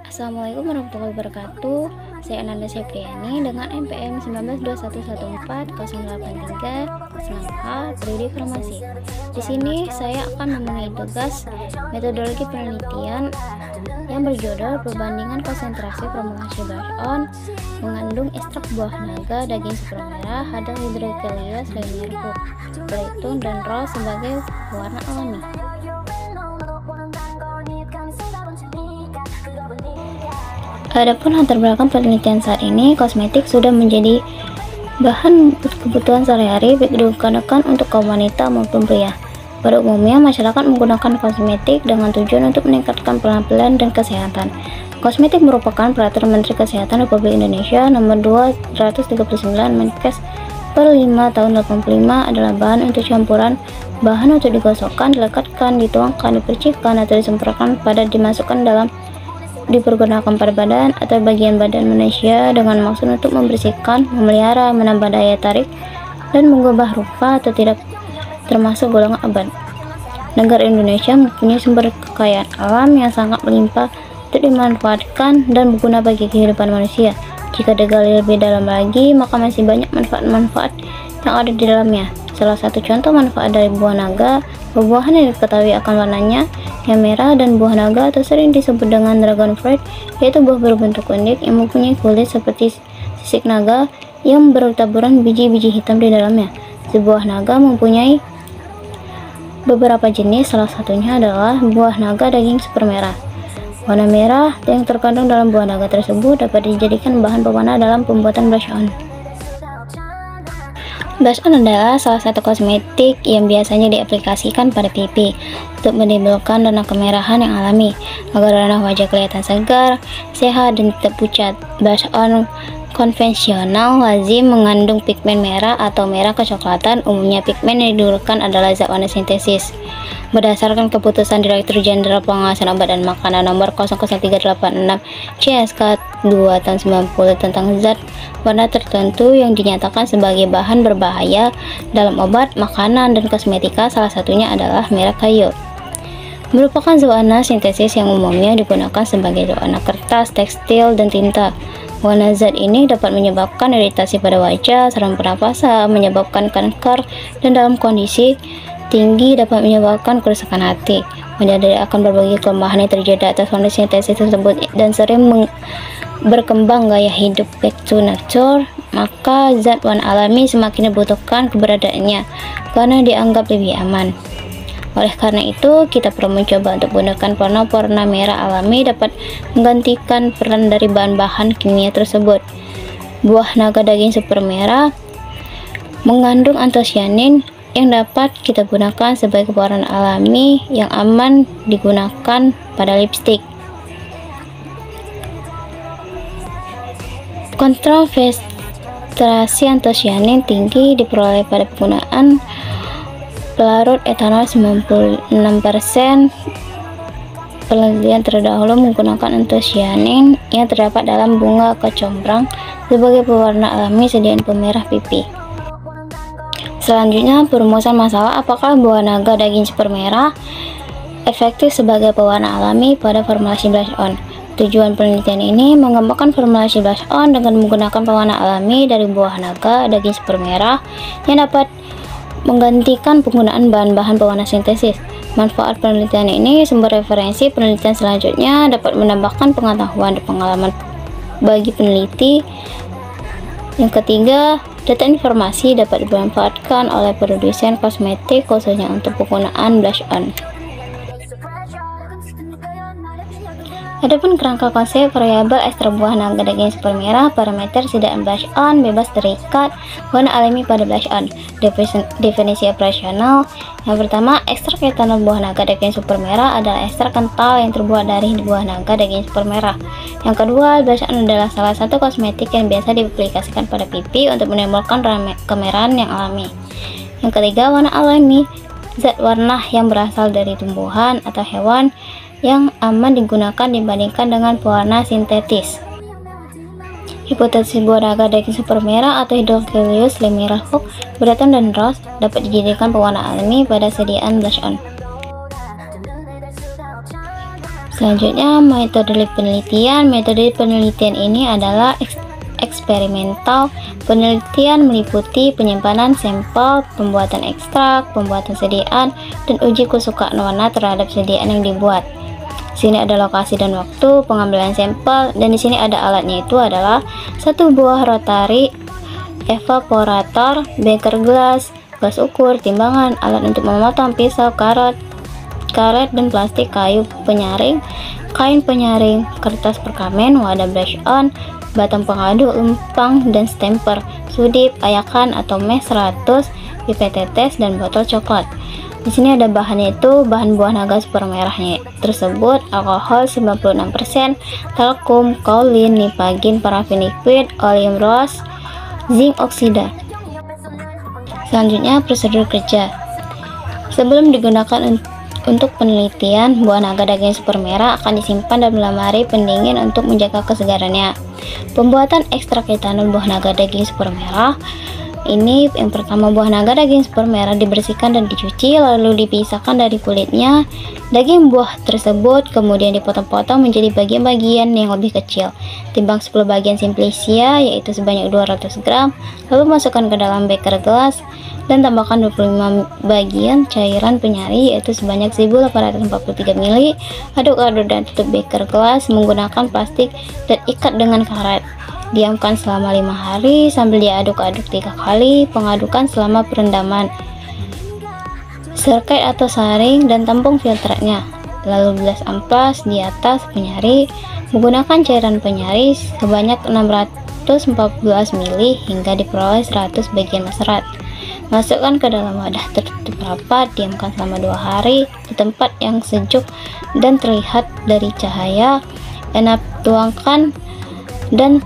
Assalamualaikum warahmatullahi wabarakatuh. Saya Ananda Septriani dengan NPM 192114083063 Prodi Farmasi. Di sini saya akan memenuhi tugas metodologi penelitian yang berjudul perbandingan konsentrasi formulasi blush on mengandung ekstrak buah naga, daging super merah, hadal hydrokelioides, liner hook, platon dan rose sebagai warna alami. Adapun latar belakang penelitian saat ini, kosmetik sudah menjadi bahan kebutuhan sehari-hari baik digunakan untuk kaum wanita maupun pria. Pada umumnya, masyarakat menggunakan kosmetik dengan tujuan untuk meningkatkan penampilan dan kesehatan. Kosmetik merupakan peraturan Menteri Kesehatan Republik Indonesia Nomor 239 Menkes per 5 tahun 85 adalah bahan untuk campuran, bahan untuk digosokkan, dilekatkan, dituangkan, dipercikkan atau disemprotkan pada dimasukkan dalam dipergunakan pada badan atau bagian badan manusia dengan maksud untuk membersihkan, memelihara, menambah daya tarik, dan mengubah rupa atau tidak termasuk golongan abad. Negara Indonesia mempunyai sumber kekayaan alam yang sangat melimpah untuk dimanfaatkan dan berguna bagi kehidupan manusia. Jika digali lebih dalam lagi, maka masih banyak manfaat-manfaat yang ada di dalamnya. Salah satu contoh manfaat dari buah naga, buah-buahan yang diketahui akan warnanya yang merah dan buah naga atau sering disebut dengan dragon fruit, yaitu buah berbentuk unik yang mempunyai kulit seperti sisik naga yang bertaburan biji-biji hitam di dalamnya. Sebuah naga mempunyai beberapa jenis, salah satunya adalah buah naga daging super merah. Warna merah yang terkandung dalam buah naga tersebut dapat dijadikan bahan pewarna dalam pembuatan blush on. Blush on adalah salah satu kosmetik yang biasanya diaplikasikan pada pipi untuk menimbulkan warna kemerahan yang alami agar warna wajah kelihatan segar, sehat, dan tidak pucat. Blush on konvensional lazim mengandung pigmen merah atau merah kecoklatan. Umumnya pigmen yang digunakan adalah zat warna sintesis. Berdasarkan keputusan Direktur Jenderal Pengawasan Obat dan Makanan Nomor 00386 CSK 2 tahun 90 tentang zat warna tertentu yang dinyatakan sebagai bahan berbahaya dalam obat, makanan, dan kosmetika, salah satunya adalah merah kayu. Merupakan zat warna sintesis yang umumnya digunakan sebagai zat warna kertas, tekstil, dan tinta. Warna zat ini dapat menyebabkan iritasi pada wajah, saluran pernapasan, menyebabkan kanker, dan dalam kondisi tinggi dapat menyebabkan kerusakan hati. Menyadari akan berbagai kelemahan yang terjadi atas warna sintesis tersebut dan sering berkembang gaya hidup back to nature, maka zat warna alami semakin dibutuhkan keberadaannya karena dianggap lebih aman. Oleh karena itu, kita perlu mencoba untuk menggunakan warna merah alami dapat menggantikan peran dari bahan-bahan kimia tersebut. Buah naga daging super merah mengandung antosianin yang dapat kita gunakan sebagai pewarna alami yang aman digunakan pada lipstik. Konsentrasi antosianin tinggi diperoleh pada penggunaan pelarut etanol 96%. Penelitian terdahulu menggunakan antosianin yang terdapat dalam bunga kecombrang sebagai pewarna alami sediaan pemerah pipi. Selanjutnya, perumusan masalah apakah buah naga daging super merah efektif sebagai pewarna alami pada formulasi blush on. Tujuan penelitian ini mengembangkan formulasi blush on dengan menggunakan pewarna alami dari buah naga daging super merah yang dapat menggantikan penggunaan bahan-bahan pewarna sintesis. Manfaat penelitian ini sumber referensi penelitian selanjutnya dapat menambahkan pengetahuan dan pengalaman bagi peneliti. Yang ketiga, data informasi dapat dimanfaatkan oleh produsen kosmetik khususnya untuk penggunaan blush on. Adapun kerangka konsep variabel ekstrak buah naga daging super merah, parameter sediaan blush on bebas terikat, warna alami pada blush on. Definisi operasional. Yang pertama, ekstrak etanol buah naga daging super merah adalah ekstrak kental yang terbuat dari buah naga daging super merah. Yang kedua, blush on adalah salah satu kosmetik yang biasa diaplikasikan pada pipi untuk menimbulkan kemerahan yang alami. Yang ketiga, warna alami, zat warna yang berasal dari tumbuhan atau hewan yang aman digunakan dibandingkan dengan pewarna sintetis. Hipotesis buah naga daging super merah atau hydrokelioides, liner hook, platon, dan rose dapat dijadikan pewarna alami pada sediaan blush on. Selanjutnya, metode penelitian. Metode penelitian ini adalah eksperimental. Penelitian meliputi penyimpanan sampel, pembuatan ekstrak, pembuatan sediaan, dan uji kesukaan warna terhadap sediaan yang dibuat. Sini ada lokasi dan waktu pengambilan sampel, dan di sini ada alatnya, itu adalah satu buah rotary evaporator, beker gelas, gas ukur, timbangan, alat untuk memotong, pisau, karet, dan plastik, kayu penyaring, kain penyaring, kertas perkamen, wadah brush on, batang pengaduk, lempang dan stamper, sudip, ayakan atau mes 100, pipet tetes, dan botol coklat. Di sini ada bahannya, itu bahan buah naga super merahnya tersebut: alkohol 96%, talkum, kaolin, nipagin, parafin liquid, oleum rose, zinc oksida. Selanjutnya, prosedur kerja. Sebelum digunakan untuk penelitian, buah naga daging super merah akan disimpan dalam lemari pendingin untuk menjaga kesegarannya. Pembuatan ekstrak etanol buah naga daging super merah. Ini yang pertama, buah naga daging super merah dibersihkan dan dicuci, lalu dipisahkan dari kulitnya. Daging buah tersebut kemudian dipotong-potong menjadi bagian-bagian yang lebih kecil. Timbang 10 bagian simplicia, yaitu sebanyak 200 gram, lalu masukkan ke dalam beker gelas dan tambahkan 25 bagian cairan penyari, yaitu sebanyak 1843 ml. Aduk-aduk dan tutup beker gelas menggunakan plastik dan ikat dengan karet. Diamkan selama 5 hari sambil diaduk-aduk 3 kali. Pengadukan selama perendaman serket atau saring dan tampung filternya. Lalu bilas amplas di atas penyari menggunakan cairan penyari sebanyak 614 ml hingga diperoleh 100 bagian serat. Masukkan ke dalam wadah tertutup rapat, diamkan selama 2 hari di tempat yang sejuk dan terlihat dari cahaya. Enak tuangkan, dan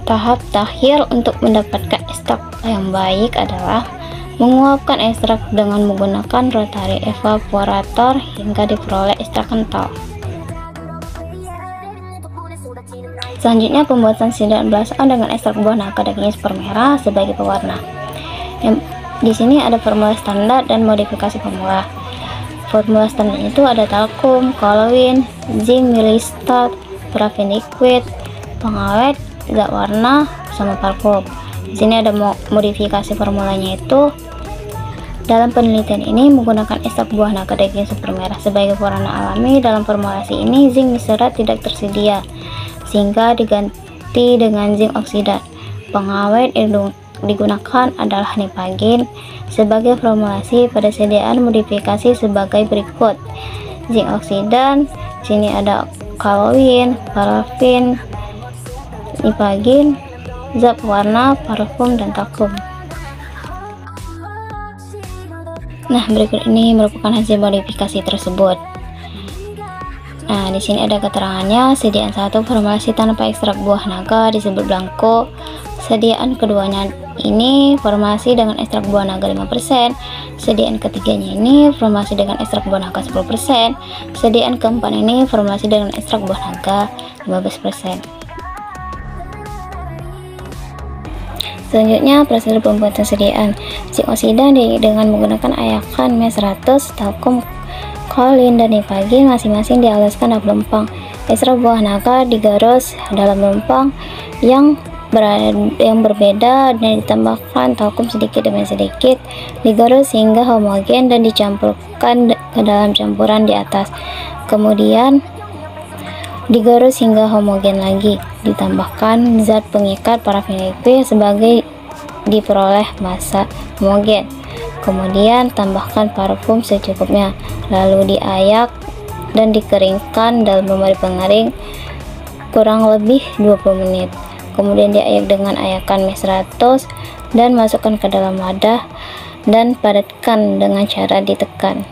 tahap terakhir untuk mendapatkan ekstrak yang baik adalah menguapkan ekstrak dengan menggunakan rotary evaporator hingga diperoleh ekstrak kental. Selanjutnya, pembuatan sediaan belasan dengan ekstrak buah naga daging super merah sebagai pewarna. Di sini ada formula standar dan modifikasi formula. Formula standar itu ada talkum, kaolin, zinc milistat, parafin liquid, pengawet, zat warna, sama parfum. Di sini ada modifikasi formulanya, itu dalam penelitian ini menggunakan ekstrak buah naga daging super merah sebagai pewarna alami. Dalam formulasi ini zinc miserat tidak tersedia sehingga diganti dengan zinc oksida. Pengawet yang digunakan adalah nipagin. Sebagai formulasi pada sediaan modifikasi sebagai berikut: zinc oksida, sini ada kaolin, parafin, nipagin, zat warna, parfum, dan talkum. Nah, berikut ini merupakan hasil modifikasi tersebut. Nah, di sini ada keterangannya. Sediaan 1 formulasi tanpa ekstrak buah naga disebut blanko. Sediaan keduanya ini formulasi dengan ekstrak buah naga 5%. Sediaan ketiganya ini formulasi dengan ekstrak buah naga 10%. Sediaan keempat ini formulasi dengan ekstrak buah naga 15%. Selanjutnya, prosedur pembuatan sediaan. Zinc oksida dengan menggunakan ayakan mes 100, talkum, kaolin, dan nipagin masing-masing dialaskan dalam lempang. Ekstrak buah naga digarus dalam lempang yang berbeda dan ditambahkan talkum sedikit demi sedikit, digarus hingga homogen dan dicampurkan ke dalam campuran di atas. Kemudian digarus hingga homogen lagi, ditambahkan zat pengikat parafin liquid sebagai diperoleh massa homogen. Kemudian tambahkan parfum secukupnya, lalu diayak dan dikeringkan dalam lemari pengering kurang lebih 20 menit. Kemudian diayak dengan ayakan mes 100 dan masukkan ke dalam wadah dan padatkan dengan cara ditekan.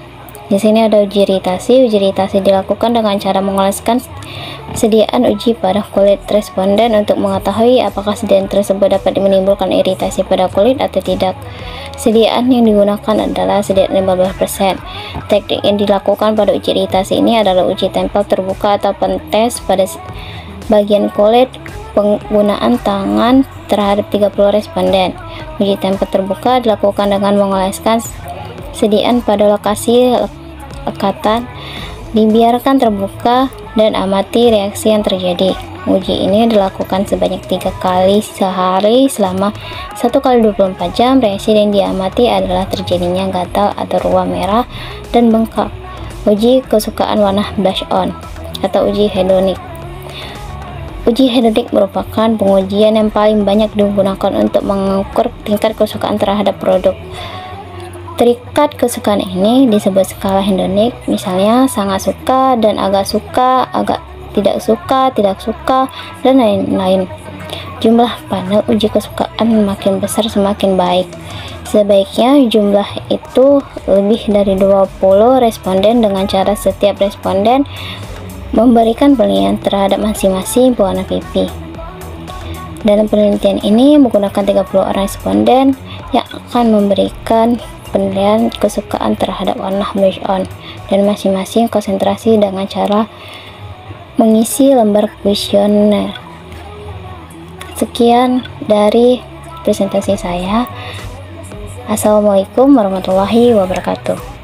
Di sini ada uji iritasi. Uji iritasi dilakukan dengan cara mengoleskan sediaan uji pada kulit responden untuk mengetahui apakah sediaan tersebut dapat menimbulkan iritasi pada kulit atau tidak. Sediaan yang digunakan adalah sediaan 15%. Teknik yang dilakukan pada uji iritasi ini adalah uji tempel terbuka atau pentes pada bagian kulit, penggunaan tangan terhadap 30 responden. Uji tempel terbuka dilakukan dengan mengoleskan sediaan pada lokasi lekatan Dibiarkan terbuka dan amati reaksi yang terjadi. Uji ini dilakukan sebanyak 3 kali sehari selama 1 kali 24 jam. Reaksi yang diamati adalah terjadinya gatal atau ruam merah dan bengkak. Uji kesukaan warna blush on atau uji hedonik. Uji hedonik merupakan pengujian yang paling banyak digunakan untuk mengukur tingkat kesukaan terhadap produk. Tingkat kesukaan ini disebut skala hedonik, misalnya sangat suka dan agak suka, agak tidak suka, dan lain-lain. Jumlah panel uji kesukaan makin besar semakin baik. Sebaiknya jumlah itu lebih dari 20 responden dengan cara setiap responden memberikan penilaian terhadap masing-masing pewarna pipi. Dalam penelitian ini menggunakan 30 orang responden yang akan memberikan penilaian kesukaan terhadap warna blush on dan masing-masing konsentrasi dengan cara mengisi lembar kuesioner. Sekian dari presentasi saya. Assalamualaikum warahmatullahi wabarakatuh.